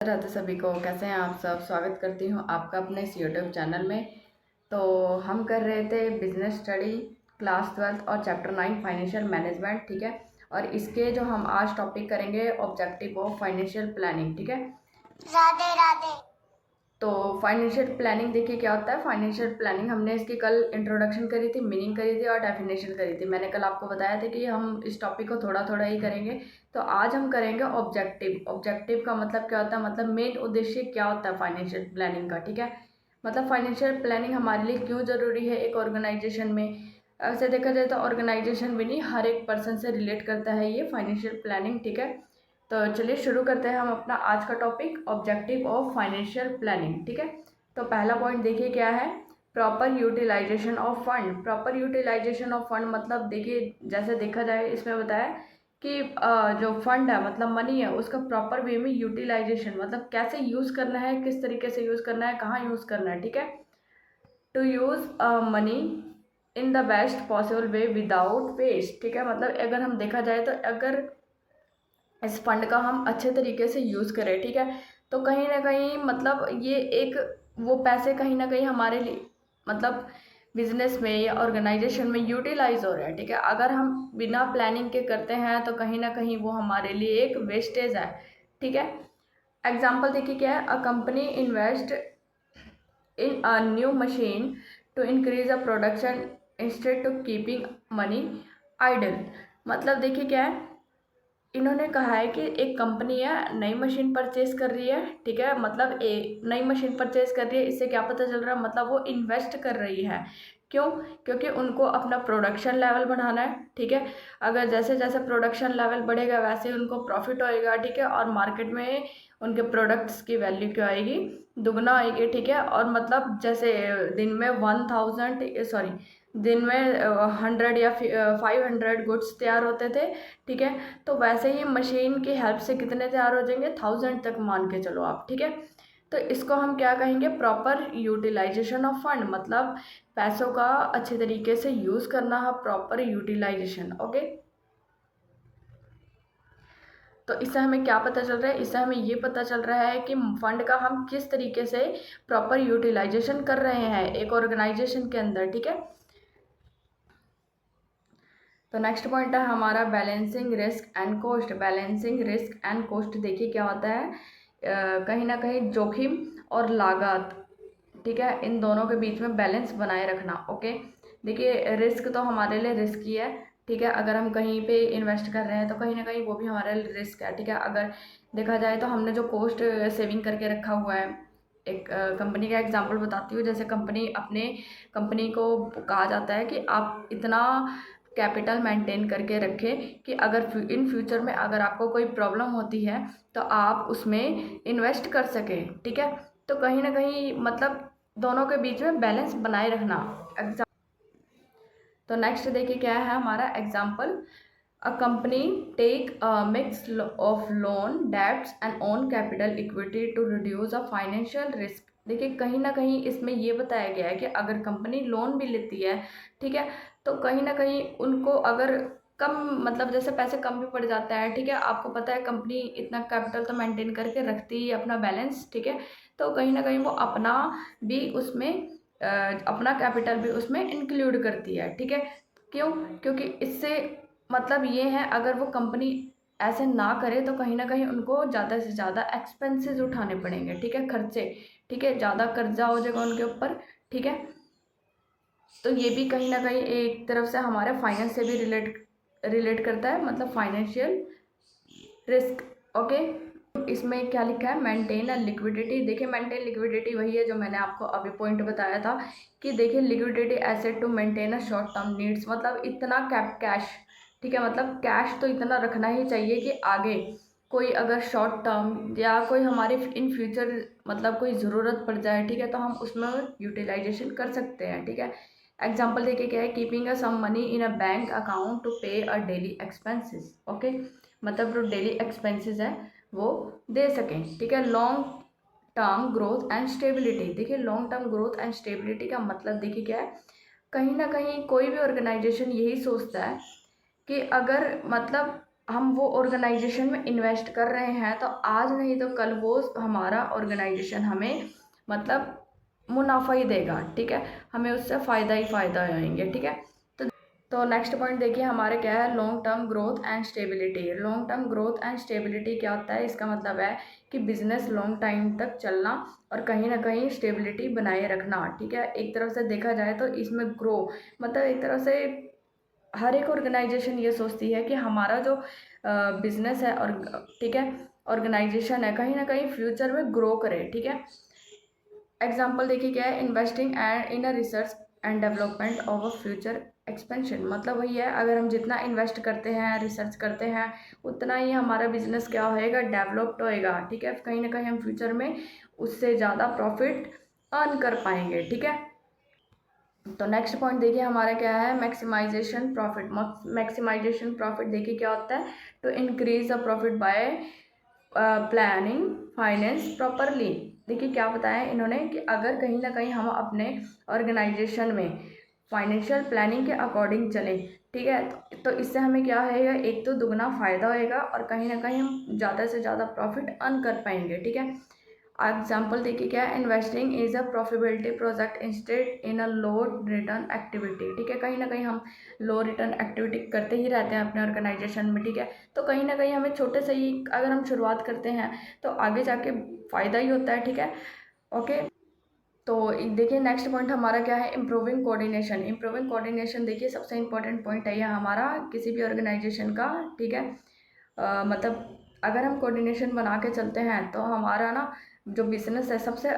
राधे सभी को, कैसे हैं आप सब। स्वागत करती हूं आपका अपने इस यूट्यूब चैनल में। तो हम कर रहे थे बिजनेस स्टडी क्लास 12 और चैप्टर 9 फाइनेंशियल मैनेजमेंट, ठीक है। और इसके जो हम आज टॉपिक करेंगे ऑब्जेक्टिव ऑफ फाइनेंशियल प्लानिंग, ठीक है। राधे राधे। तो फाइनेंशियल प्लानिंग देखिए क्या होता है। फाइनेंशियल प्लानिंग हमने इसकी कल इंट्रोडक्शन करी थी, मीनिंग करी थी और डेफिनेशन करी थी। मैंने कल आपको बताया था कि हम इस टॉपिक को थोड़ा थोड़ा ही करेंगे। तो आज हम करेंगे ऑब्जेक्टिव। ऑब्जेक्टिव का मतलब क्या होता है, मतलब मेन उद्देश्य क्या होता है फाइनेंशियल प्लानिंग का, ठीक है। मतलब फाइनेंशियल प्लानिंग हमारे लिए क्यों ज़रूरी है एक ऑर्गेनाइजेशन में। ऐसे देखा जाए तो ऑर्गेनाइजेशन भी नहीं, हर एक पर्सन से रिलेट करता है ये फाइनेंशियल प्लानिंग, ठीक है। तो चलिए शुरू करते हैं हम अपना आज का topic objective of financial planning, ठीक है। तो पहला पॉइंट देखिए क्या है, proper utilization of fund. Proper utilization of fund मतलब देखिए जैसे देखा जाए इसमें बताया कि जो फंड है मतलब मनी है उसका प्रॉपर वे में यूटिलाइजेशन मतलब कैसे यूज़ करना है, किस तरीके से यूज़ करना है, कहाँ यूज़ करना है, ठीक है। To use money in the best possible way without waste, ठीक है। मतलब अगर हम देखा जाए तो अगर इस फंड का हम अच्छे तरीके से यूज़ करें, ठीक है, तो कहीं ना कहीं मतलब ये एक वो पैसे कहीं ना कहीं हमारे लिए मतलब बिजनेस में या ऑर्गेनाइजेशन में यूटिलाइज हो रहे हैं, ठीक है। अगर हम बिना प्लानिंग के करते हैं तो कहीं ना कहीं वो हमारे लिए एक वेस्टेज है, ठीक है। एग्जाम्पल देखिए क्या है, a company invest in a new machine to increase a production instead to keeping money idle. मतलब देखिए क्या है, इन्होंने कहा है कि एक कंपनी है नई मशीन परचेज कर रही है, ठीक है। मतलब नई मशीन परचेज कर रही है, इससे क्या पता चल रहा है, मतलब वो इन्वेस्ट कर रही है। क्यों? क्योंकि उनको अपना प्रोडक्शन लेवल बढ़ाना है, ठीक है। अगर जैसे जैसे प्रोडक्शन लेवल बढ़ेगा वैसे ही उनको प्रॉफिट होएगा, ठीक है। और मार्केट में उनके प्रोडक्ट्स की वैल्यू क्या आएगी, दुगना आएगी, ठीक है। और मतलब जैसे दिन में 1000 सॉरी दिन में 100 या 500 गुड्स तैयार होते थे, ठीक है। तो वैसे ही मशीन की हेल्प से कितने तैयार हो जाएंगे, 1000 तक मान के चलो आप, ठीक है। तो इसको हम क्या कहेंगे, प्रॉपर यूटिलाइजेशन ऑफ फंड। मतलब पैसों का अच्छे तरीके से यूज़ करना है, प्रॉपर यूटिलाइजेशन, ओके। तो इससे हमें क्या पता चल रहा है, इससे हमें ये पता चल रहा है कि फंड का हम किस तरीके से प्रॉपर यूटिलाइजेशन कर रहे हैं एक ऑर्गेनाइजेशन के अंदर, ठीक है। तो नेक्स्ट पॉइंट है हमारा balancing risk and cost. Balancing risk and cost देखिए क्या होता है, कहीं ना कहीं जोखिम और लागत, ठीक है, इन दोनों के बीच में बैलेंस बनाए रखना, ओके। देखिए रिस्क तो हमारे लिए रिस्क ही है, ठीक है। अगर हम कहीं पे इन्वेस्ट कर रहे हैं तो कहीं ना कहीं वो भी हमारे लिए रिस्क है, ठीक है। अगर देखा जाए तो हमने जो कॉस्ट सेविंग करके रखा हुआ है, एक कंपनी का एग्जांपल बताती हूँ। जैसे कंपनी को कहा जाता है कि आप इतना कैपिटल मेंटेन करके रखें कि अगर इन फ्यूचर में अगर आपको कोई प्रॉब्लम होती है तो आप उसमें इन्वेस्ट कर सकें, ठीक है। तो कहीं ना कहीं मतलब दोनों के बीच में बैलेंस बनाए रखना। तो नेक्स्ट देखिए क्या है हमारा example, a company take a mix of loan debts and own capital equity to reduce a financial risk. देखिए कहीं ना कहीं इसमें ये बताया गया है कि अगर कंपनी लोन भी लेती है, ठीक है, तो कहीं ना कहीं उनको अगर कम मतलब जैसे पैसे कम भी पड़ जाता है, ठीक है। आपको पता है कंपनी इतना कैपिटल तो मेंटेन करके रखती है अपना बैलेंस, ठीक है। तो कहीं ना कहीं वो अपना भी उसमें अपना कैपिटल भी उसमें इंक्लूड करती है, ठीक है। क्यों? क्योंकि इससे मतलब ये है अगर वो कंपनी ऐसे ना करे तो कहीं ना कहीं उनको ज़्यादा से ज़्यादा एक्सपेंसेस उठाने पड़ेंगे, ठीक है, खर्चे, ठीक है, ज़्यादा कर्जा हो जाएगा उनके ऊपर, ठीक है। तो ये भी कहीं ना कहीं एक तरफ से हमारे फाइनेंस से भी रिलेट करता है, मतलब फाइनेंशियल रिस्क, ओके। इसमें क्या लिखा है, मेंटेन अ लिक्विडिटी। देखिए मेंटेन लिक्विडिटी वही है जो मैंने आपको अभी पॉइंट बताया था कि देखिए liquidity asset to maintain a short term needs. मतलब इतना कैश, ठीक है, मतलब कैश तो इतना रखना ही चाहिए कि आगे कोई अगर शॉर्ट टर्म या कोई हमारे इन फ्यूचर मतलब कोई ज़रूरत पड़ जाए, ठीक है, तो हम उसमें यूटिलाइजेशन कर सकते हैं, ठीक है। एग्जाम्पल देखिए क्या है, keeping a some money in a bank account to pay a daily expenses, okay. मतलब जो डेली एक्सपेंसेस है वो दे सकें, ठीक है। Long term growth and stability. देखिए long term growth and stability का मतलब देखिए क्या है, कहीं ना कहीं कोई भी ऑर्गेनाइजेशन यही सोचता है कि अगर मतलब हम वो ऑर्गेनाइजेशन में इन्वेस्ट कर रहे हैं, तो आज नहीं तो कल वो हमारा ऑर्गेनाइजेशन हमें मतलब मुनाफा ही देगा, ठीक है, हमें उससे फ़ायदा ही फ़ायदा आएंगे, ठीक है। तो नेक्स्ट पॉइंट देखिए हमारे क्या है, long term growth and stability. Long term growth and stability क्या होता है, इसका मतलब है कि बिजनेस लॉन्ग टाइम तक चलना और कहीं ना कहीं स्टेबिलिटी बनाए रखना, ठीक है। एक तरफ से देखा जाए तो इसमें ग्रो मतलब एक तरह से हर एक ऑर्गेनाइजेशन ये सोचती है कि हमारा जो बिजनेस है और ठीक है ऑर्गेनाइजेशन है कहीं ना कहीं फ्यूचर में ग्रो करे, ठीक है। एग्जाम्पल देखिए क्या है, investing and in a research and development of a future expansion. मतलब वही है, अगर हम जितना इन्वेस्ट करते हैं रिसर्च करते हैं उतना ही हमारा बिजनेस क्या होएगा, डेवलप्ड होएगा, ठीक है। कहीं ना कहीं हम फ्यूचर में उससे ज़्यादा प्रॉफिट अर्न कर पाएंगे, ठीक है। तो नेक्स्ट पॉइंट देखिए हमारा क्या है, मैक्सिमाइजेशन प्रॉफिट। मैक्सिमाइजेशन प्रॉफिट देखिए क्या होता है, to increase the profit by planning finance properly. देखिए क्या बताया इन्होंने कि अगर कहीं ना कहीं हम अपने ऑर्गेनाइजेशन में फाइनेंशियल प्लानिंग के अकॉर्डिंग चलें, ठीक है, तो इससे हमें क्या होएगा, एक तो दुगना फ़ायदा होएगा और कहीं ना कहीं हम ज़्यादा से ज़्यादा प्रॉफिट अर्न कर पाएंगे, ठीक है। एग्जाम्पल देखिए क्या है, investing is a profitability project instead in a low return activity, ठीक है। कहीं ना कहीं हम लो रिटर्न एक्टिविटी करते ही रहते हैं अपने ऑर्गेनाइजेशन में, ठीक है। तो कहीं ना कहीं हमें छोटे से ही अगर हम शुरुआत करते हैं तो आगे जाके फ़ायदा ही होता है, ठीक है। ओके, तो देखिए नेक्स्ट पॉइंट हमारा क्या है, इम्प्रूविंग कोऑर्डिनेशन। इम्प्रूविंग कोऑर्डिनेशन देखिए सबसे इंपॉर्टेंट पॉइंट है यह हमारा किसी भी ऑर्गेनाइजेशन का, ठीक है। मतलब अगर हम कोऑर्डिनेशन बना के चलते हैं तो हमारा ना जो बिजनेस है सबसे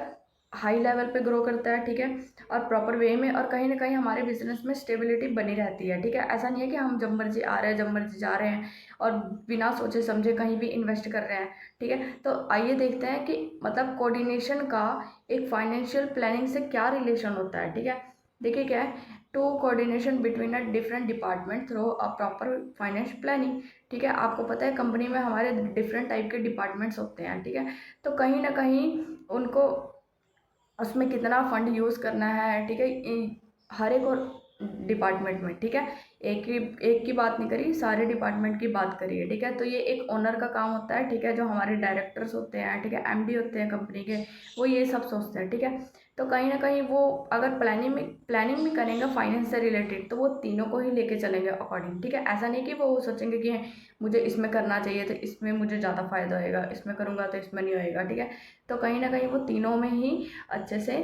हाई लेवल पे ग्रो करता है, ठीक है, और प्रॉपर वे में, और कहीं ना कहीं हमारे बिजनेस में स्टेबिलिटी बनी रहती है, ठीक है। ऐसा नहीं है कि हम जब मर्जी आ रहे हैं जब मर्जी जा रहे हैं और बिना सोचे समझे कहीं भी इन्वेस्ट कर रहे हैं, ठीक है। तो आइए देखते हैं कि मतलब कोऑर्डिनेशन का एक फाइनेंशियल प्लानिंग से क्या रिलेशन होता है, ठीक है। देखिए क्या है, to coordination between a different department through a proper finance planning, ठीक है। आपको पता है कंपनी में हमारे डिफरेंट टाइप के डिपार्टमेंट्स होते हैं, ठीक है। तो कहीं ना कहीं उनको उसमें कितना फंड यूज़ करना है, ठीक है, हर एक और डिपार्टमेंट में, ठीक है। एक की बात नहीं करी, सारे डिपार्टमेंट की बात करिए, ठीक है। तो ये एक ओनर का काम होता है, ठीक है, जो हमारे डायरेक्टर्स होते हैं, ठीक है, एमडी होते हैं कंपनी के, वो ये सब सोचते हैं, ठीक है। तो कहीं ना कहीं वो अगर प्लानिंग भी करेंगे फाइनेंस से रिलेटेड तो वो तीनों को ही लेके चलेंगे अकॉर्डिंग, ठीक है। ऐसा नहीं कि वो सोचेंगे कि मुझे इसमें करना चाहिए तो इसमें मुझे ज़्यादा फायदा होएगा, इसमें करूँगा तो इसमें नहीं होएगा, ठीक है। तो कहीं ना कहीं वो तीनों में ही अच्छे से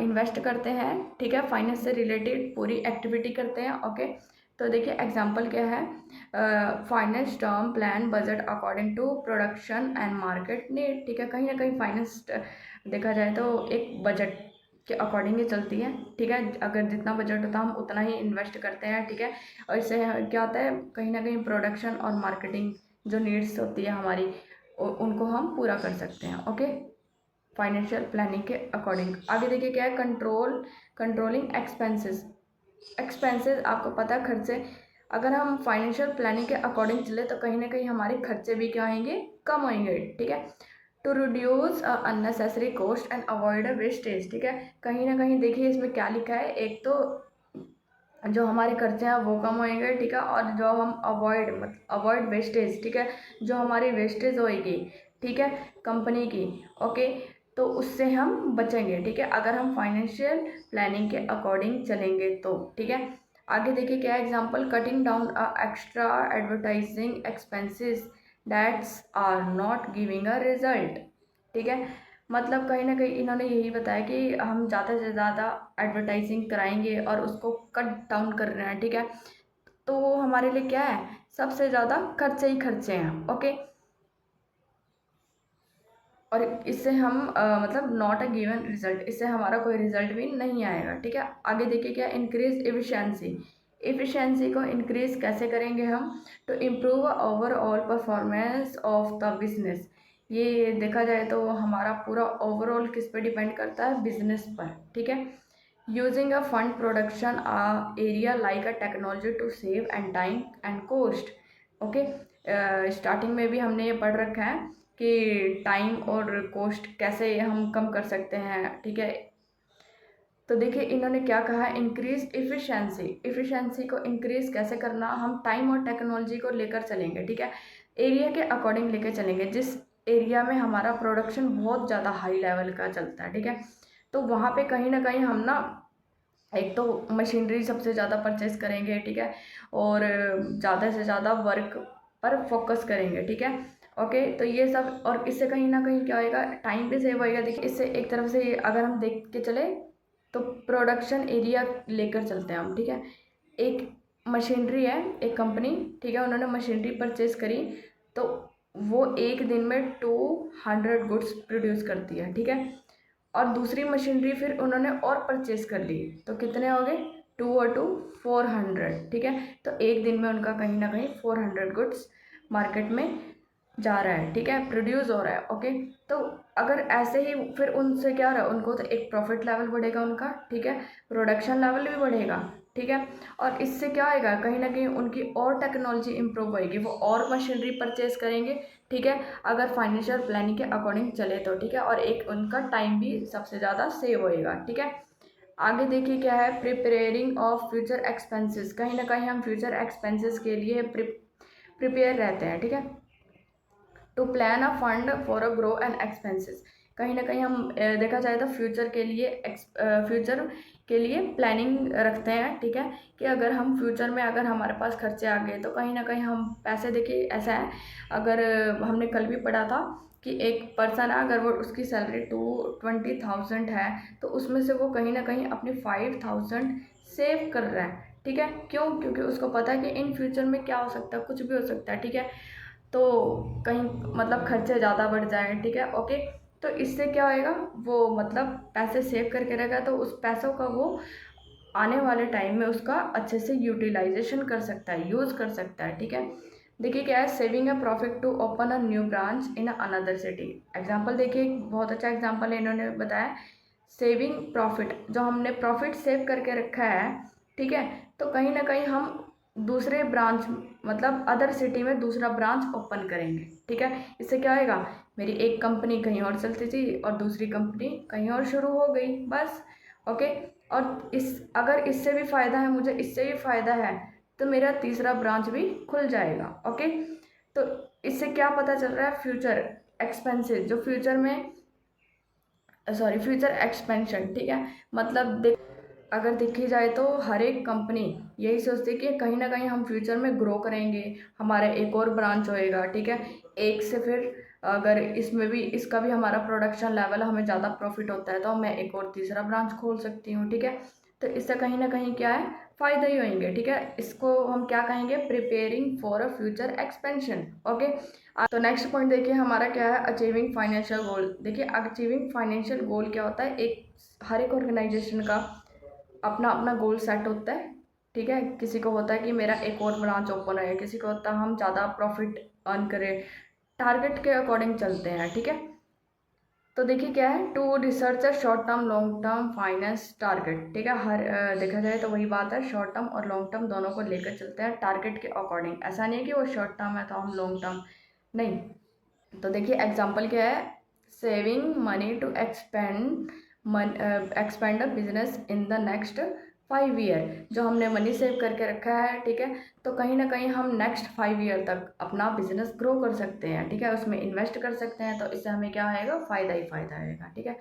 इन्वेस्ट करते हैं, ठीक है, फाइनेंस से रिलेटेड पूरी एक्टिविटी करते हैं, ओके। तो देखिए एग्जांपल क्या है, finance term plan budget according to production and market need, ठीक है। कहीं ना कहीं फाइनेंस देखा जाए तो एक बजट के अकॉर्डिंग ही चलती है, ठीक है। अगर जितना बजट होता है हम उतना ही इन्वेस्ट करते हैं, ठीक है। और इससे क्या होता है, कहीं ना कहीं प्रोडक्शन और मार्केटिंग जो नीड्स होती है हमारी उनको हम पूरा कर सकते हैं, ओके, फाइनेंशियल प्लानिंग के अकॉर्डिंग। आगे देखिए क्या है, कंट्रोलिंग एक्सपेंसेस। एक्सपेंसेस आपको पता है खर्चे, अगर हम फाइनेंशियल प्लानिंग के अकॉर्डिंग चले तो कहीं ना कहीं हमारे खर्चे भी क्या होंगे, कम होंगे, ठीक है। To reduce unnecessary cost and avoid wastage, ठीक है। कहीं ना कहीं देखिए इसमें क्या लिखा है, एक तो जो हमारे खर्चे हैं वो कम होएंगे, ठीक है, और जो हम अवॉइड वेस्टेज, ठीक है, जो हमारी वेस्टेज होएगी, ठीक है, कंपनी की, ओके, तो उससे हम बचेंगे, ठीक है, अगर हम फाइनेंशियल प्लानिंग के अकॉर्डिंग चलेंगे तो, ठीक है। आगे देखिए क्या example, cutting down extra advertising expenses that's are not giving a result, ठीक है। मतलब कहीं ना कहीं इन्होंने यही बताया कि हम ज़्यादा से ज़्यादा एडवर्टाइजिंग कराएंगे और उसको कट डाउन कर रहे हैं, ठीक है, तो वो हमारे लिए क्या है, सबसे ज़्यादा खर्चे ही खर्चे हैं, ओके। और इससे हम मतलब नॉट अ गिवन रिजल्ट, इससे हमारा कोई रिजल्ट भी नहीं आएगा, ठीक है। आगे देखिए क्या, इंक्रीज एफिशिएंसी। एफिशिएंसी को इंक्रीज कैसे करेंगे हम, to improve overall performance of the business. ये देखा जाए तो हमारा पूरा ओवरऑल किस पे डिपेंड करता है, बिजनेस पर, ठीक है। Using a fund production area like a technology to save and time and cost, okay. Starting में भी हमने ये पढ़ रखा है कि टाइम और कॉस्ट कैसे हम कम कर सकते हैं, ठीक है। तो देखिए इन्होंने क्या कहा, इंक्रीज इफ़िशेंसी। इफ़िशेंसी को इंक्रीज़ कैसे करना, हम टाइम और टेक्नोलॉजी को लेकर चलेंगे, ठीक है। एरिया के अकॉर्डिंग लेकर चलेंगे, जिस एरिया में हमारा प्रोडक्शन बहुत ज़्यादा हाई लेवल का चलता है, ठीक है, तो वहाँ पे कहीं ना कहीं हम ना एक तो मशीनरी सबसे ज़्यादा परचेस करेंगे, ठीक है, और ज़्यादा से ज़्यादा वर्क पर फोकस करेंगे, ठीक है। ओके, तो ये सब, और इससे कहीं ना कहीं क्या होएगा, टाइम भी सेव होएगा। देखिए इससे एक तरफ से अगर हम देख के चले तो प्रोडक्शन एरिया लेकर चलते हैं हम, ठीक है। एक मशीनरी है, एक कंपनी, ठीक है, उन्होंने मशीनरी परचेज करी, तो वो एक दिन में 200 गुड्स प्रोड्यूस करती है, ठीक है। और दूसरी मशीनरी फिर उन्होंने और परचेज कर ली, तो कितने हो गए, 2 और 2 400, ठीक है। तो एक दिन में उनका कहीं ना कहीं 400 गुड्स मार्केट में जा रहा है, ठीक है, प्रोड्यूस हो रहा है। ओके, तो अगर ऐसे ही फिर उनसे क्या रहा, उनको तो एक प्रॉफिट लेवल बढ़ेगा उनका, ठीक है, प्रोडक्शन लेवल भी बढ़ेगा, ठीक है। और इससे क्या आएगा, कहीं ना कहीं उनकी और टेक्नोलॉजी इंप्रूव होएगी, वो और मशीनरी परचेज करेंगे, ठीक है, अगर फाइनेंशियल प्लानिंग के अकॉर्डिंग चले तो, ठीक है, और एक उनका टाइम भी सबसे ज़्यादा सेव होएगा, ठीक है। आगे देखिए क्या है, प्रिपेयरिंग ऑफ फ्यूचर एक्सपेंसेस। कहीं ना कहीं हम फ्यूचर एक्सपेंसेस के लिए प्रिपेयर रहते हैं, ठीक है। To plan a fund for a grow and expenses. कहीं ना कहीं हम देखा जाए तो फ्यूचर के लिए प्लानिंग रखते हैं, ठीक है, कि अगर हम फ्यूचर में अगर हमारे पास खर्चे आ गए तो कहीं ना कहीं हम पैसे, देखिए ऐसा है, अगर हमने कल भी पढ़ा था कि एक पर्सन है, अगर वो उसकी सैलरी 20,000 है, तो उसमें से वो कहीं ना कहीं अपनी 5,000 सेव कर रहा है, ठीक है। क्यों, क्योंकि उसको पता है कि इन फ्यूचर में क्या हो सकता है, कुछ भी हो सकता है, ठीक है, तो कहीं मतलब खर्चे ज़्यादा बढ़ जाए, ठीक है। ओके, तो इससे क्या होएगा, वो मतलब पैसे सेव करके रखा, तो उस पैसों का वो आने वाले टाइम में उसका अच्छे से यूटिलाइजेशन कर सकता है, यूज़ कर सकता है, ठीक है। देखिए क्या है, saving a profit to open a new branch in another city. Example देखिए, एक बहुत अच्छा एग्जाम्पल है, इन्होंने बताया सेविंग प्रॉफिट, जो हमने प्रॉफिट सेव करके रखा है, ठीक है, तो कहीं ना कहीं हम दूसरे ब्रांच, मतलब अदर सिटी में दूसरा ब्रांच ओपन करेंगे, ठीक है। इससे क्या होएगा, मेरी एक कंपनी कहीं और चलती थी और दूसरी कंपनी कहीं और शुरू हो गई, बस। ओके, और इस अगर इससे भी फ़ायदा है मुझे, इससे भी फ़ायदा है, तो मेरा तीसरा ब्रांच भी खुल जाएगा। ओके, तो इससे क्या पता चल रहा है, फ्यूचर एक्सपेंसेस जो फ्यूचर में, सॉरी, फ्यूचर एक्सपेंशन, ठीक है, मतलब देख, अगर देखी जाए तो हर एक कंपनी यही सोचती है कि कहीं ना कहीं हम फ्यूचर में ग्रो करेंगे, हमारा एक और ब्रांच होएगा, ठीक है, एक से फिर अगर इसमें भी इसका भी हमारा प्रोडक्शन लेवल हमें ज़्यादा प्रॉफिट होता है तो मैं एक और तीसरा ब्रांच खोल सकती हूँ, ठीक है। तो इससे कहीं ना कहीं क्या है, फ़ायदा ही होंगे, ठीक है। इसको हम क्या कहेंगे, preparing for a future expansion. Okay, तो नेक्स्ट पॉइंट देखिए हमारा क्या है, अचीविंग फाइनेंशियल गोल। देखिए अचीविंग फाइनेंशियल गोल क्या होता है, एक हर एक ऑर्गेनाइजेशन का अपना अपना गोल सेट होता है, ठीक है। किसी को होता है कि मेरा एक और ब्रांच ओपन है, किसी को होता है हम ज़्यादा प्रॉफिट अर्न करें, टारगेट के अकॉर्डिंग चलते हैं, ठीक है। तो देखिए क्या है, to research a short term long term finance target, ठीक है, हर देखा जाए तो वही बात है, शॉर्ट टर्म और लॉन्ग टर्म दोनों को लेकर चलते हैं टारगेट के अकॉर्डिंग। ऐसा नहीं है कि वो शॉर्ट टर्म है तो हम लॉन्ग टर्म नहीं। तो देखिए एग्जांपल क्या है, saving money to expand a business in the next 5 year. जो हमने मनी सेव करके रखा है, ठीक है, तो कहीं ना कहीं हम नेक्स्ट 5 ईयर तक अपना बिजनेस ग्रो कर सकते हैं, ठीक है, उसमें इन्वेस्ट कर सकते हैं, तो इससे हमें क्या आएगा, फ़ायदा ही फ़ायदा आएगा, ठीक है।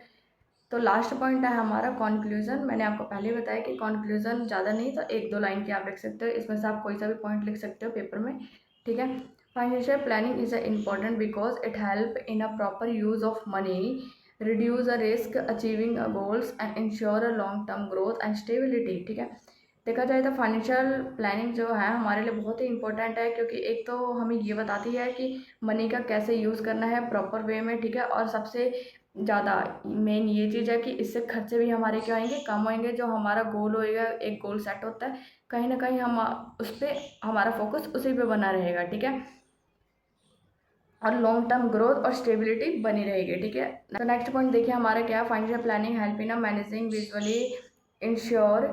तो लास्ट पॉइंट है हमारा कॉन्क्लूजन। मैंने आपको पहले ही बताया कि कॉन्क्लूजन ज़्यादा नहीं तो 1-2 लाइन की आप लिख सकते हो, इसमें से आप कोई सा भी पॉइंट लिख सकते हो पेपर में, ठीक है। Financial planning is important because it help in a proper use of money, reduce a risk, achieving a goals and ensure a long term growth and stability, ठीक है। देखा जाए तो फाइनेंशियल प्लानिंग जो है हमारे लिए बहुत ही इंपॉर्टेंट है, क्योंकि एक तो हमें ये बताती है कि मनी का कैसे यूज़ करना है प्रॉपर वे में, ठीक है, और सबसे ज़्यादा मेन ये चीज़ है कि इससे खर्चे भी हमारे क्या होंगे, कम होंगे। जो हमारा गोल होएगा, एक गोल सेट होता है, कहीं ना कहीं हम उस पर हमारा फोकस उसी पे बना रहेगा, ठीक है, और लॉन्ग टर्म ग्रोथ और स्टेबिलिटी बनी रहेगी, ठीक है। तो नेक्स्ट पॉइंट देखिए हमारा क्या, financial planning help in managing visually ensure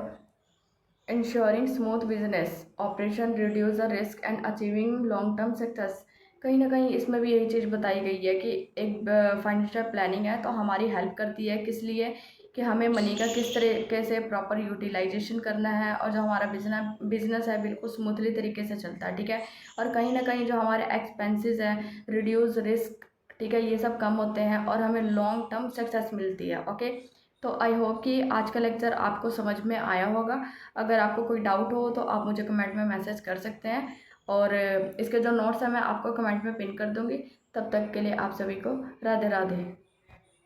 ensuring smooth business operation, reduce the risk and achieving long term success. कहीं ना कहीं इसमें भी यही चीज़ बताई गई है कि एक फाइनेंशियल प्लानिंग है तो हमारी हेल्प करती है, किस लिए, कि हमें मनी का किस तरीके से प्रॉपर यूटिलाइजेशन करना है और जो हमारा बिजनेस है बिल्कुल स्मूथली तरीके से चलता है, ठीक है। और कहीं ना कहीं जो हमारे एक्सपेंसेस हैं, रिड्यूस रिस्क, ठीक है, ये सब कम होते हैं और हमें लॉन्ग टर्म सक्सेस मिलती है। ओके, तो आई होप कि आज का लेक्चर आपको समझ में आया होगा। अगर आपको कोई डाउट हो तो आप मुझे कमेंट में मैसेज कर सकते हैं, और इसके जो नोट्स हैं मैं आपको कमेंट में पिन कर दूँगी। तब तक के लिए आप सभी को राधे राधे।